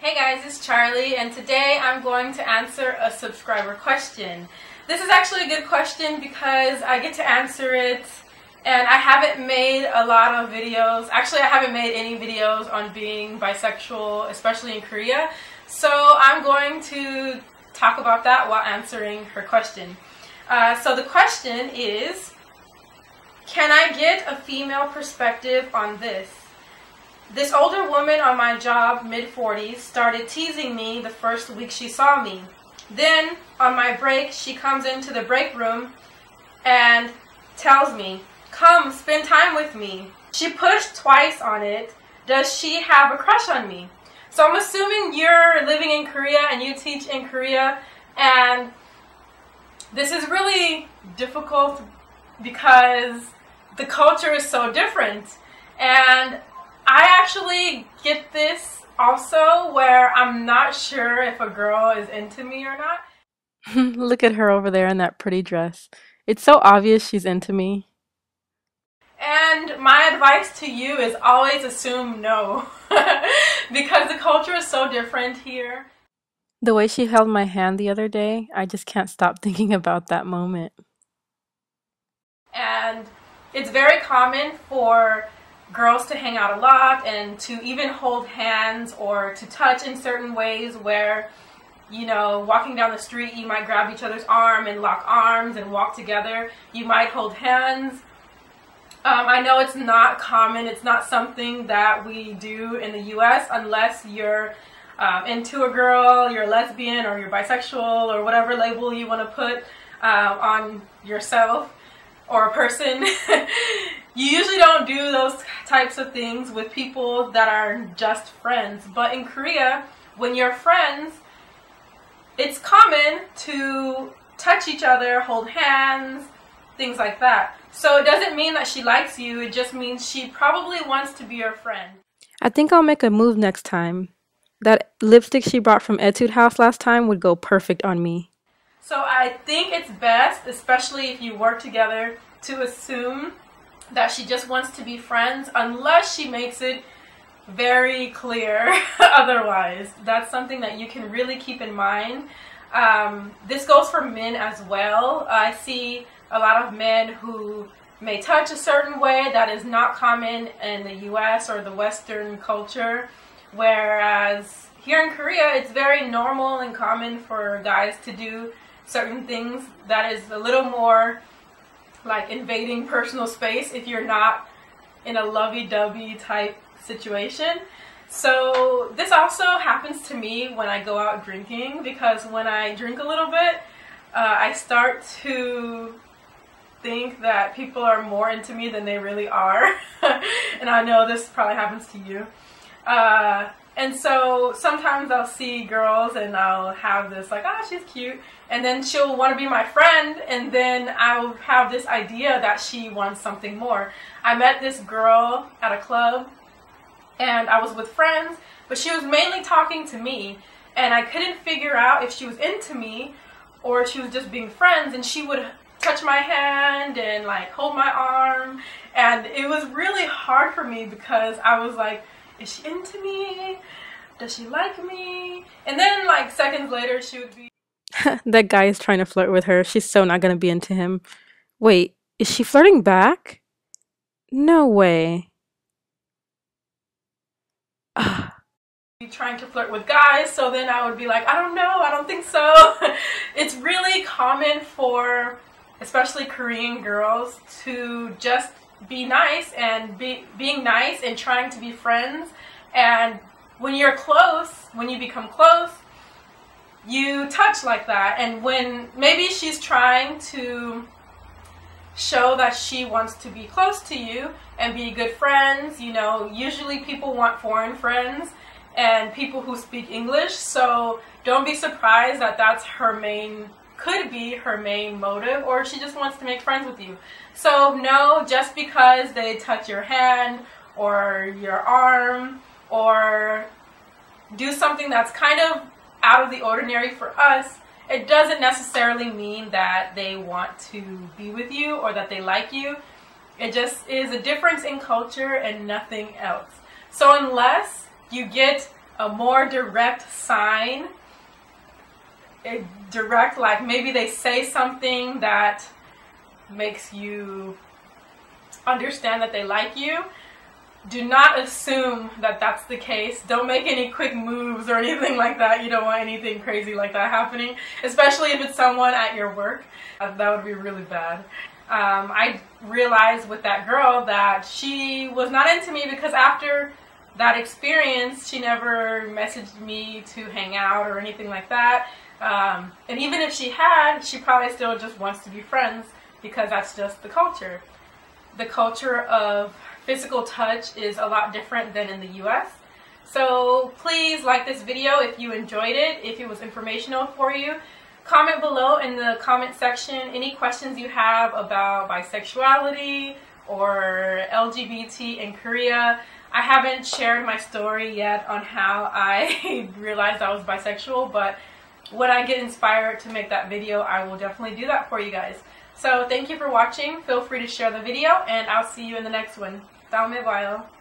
Hey guys, it's Charlie, and today I'm going to answer a subscriber question. This is actually a good question because I get to answer it, and I haven't made a lot of videos. Actually, I haven't made any videos on being bisexual, especially in Korea. So I'm going to talk about that while answering her question. So the question is, can I get a female perspective on this? This older woman on my job, mid-40s, started teasing me the first week she saw me. Then, on my break, she comes into the break room and tells me, "Come, spend time with me." She pushed twice on it. Does she have a crush on me? So I'm assuming you're living in Korea and you teach in Korea, and this is really difficult because the culture is so different. And I actually get this also where I'm not sure if a girl is into me or not. Look at her over there in that pretty dress. It's so obvious she's into me. And my advice to you is always assume no. Because the culture is so different here. The way she held my hand the other day, I just can't stop thinking about that moment. And it's very common for girls to hang out a lot and to even hold hands or to touch in certain ways where, you know, walking down the street, you might grab each other's arm and lock arms and walk together. You might hold hands. I know it's not common. It's not something that we do in the US unless you're into a girl, you're lesbian, or you're bisexual, or whatever label you want to put on yourself or a person. You usually don't do those types of things with people that are just friends. But in Korea, when you're friends, it's common to touch each other, hold hands, things like that. So it doesn't mean that she likes you, it just means she probably wants to be your friend. I think I'll make a move next time. That lipstick she brought from Etude House last time would go perfect on me. So I think it's best, especially if you work together, to assume that she just wants to be friends unless she makes it very clear otherwise. That's something that you can really keep in mind. This goes for men as well. I see a lot of men who may touch a certain way that is not common in the US or the Western culture, whereas here in Korea it's very normal and common for guys to do certain things that is a little more like invading personal space if you're not in a lovey-dovey type situation. So this also happens to me when I go out drinking, because when I drink a little bit, I start to think that people are more into me than they really are. And I know this probably happens to you. And so sometimes I'll see girls and I'll have this like, oh, she's cute. And then she'll want to be my friend, and then I'll have this idea that she wants something more. I met this girl at a club and I was with friends, but she was mainly talking to me, and I couldn't figure out if she was into me or if she was just being friends. And she would touch my hand and like hold my arm, and it was really hard for me because I was like, is she into me? Does she like me? And then like seconds later she would be That guy is trying to flirt with her. She's so not gonna be into him. Wait, is she flirting back? No way. trying to flirt with guys, so then I would be like, I don't know, I don't think so. It's really common for especially Korean girls to just be nice and being nice and trying to be friends. And when you're close, when you become close, you touch like that. And when maybe she's trying to show that she wants to be close to you and be good friends, you know, usually people want foreign friends and people who speak English. So don't be surprised that that's her main, could be her main motive, or she just wants to make friends with you. So no, just because they touch your hand or your arm or do something that's kind of out of the ordinary for us, it doesn't necessarily mean that they want to be with you or that they like you. It just is a difference in culture and nothing else. So unless you get a more direct sign, direct, like maybe they say something that makes you understand that they like you, do not assume that that's the case. Don't make any quick moves or anything like that. You don't want anything crazy like that happening, especially if it's someone at your work. That would be really bad. I realized with that girl that she was not into me because after that experience, she never messaged me to hang out or anything like that. And even if she had, she probably still just wants to be friends because that's just the culture. The culture of physical touch is a lot different than in the US. So please like this video if you enjoyed it, if it was informational for you. Comment below in the comment section any questions you have about bisexuality or LGBT in Korea. I haven't shared my story yet on how I realized I was bisexual, but when I get inspired to make that video, I will definitely do that for you guys. So thank you for watching. Feel free to share the video, and I'll see you in the next one. Tao me bayo.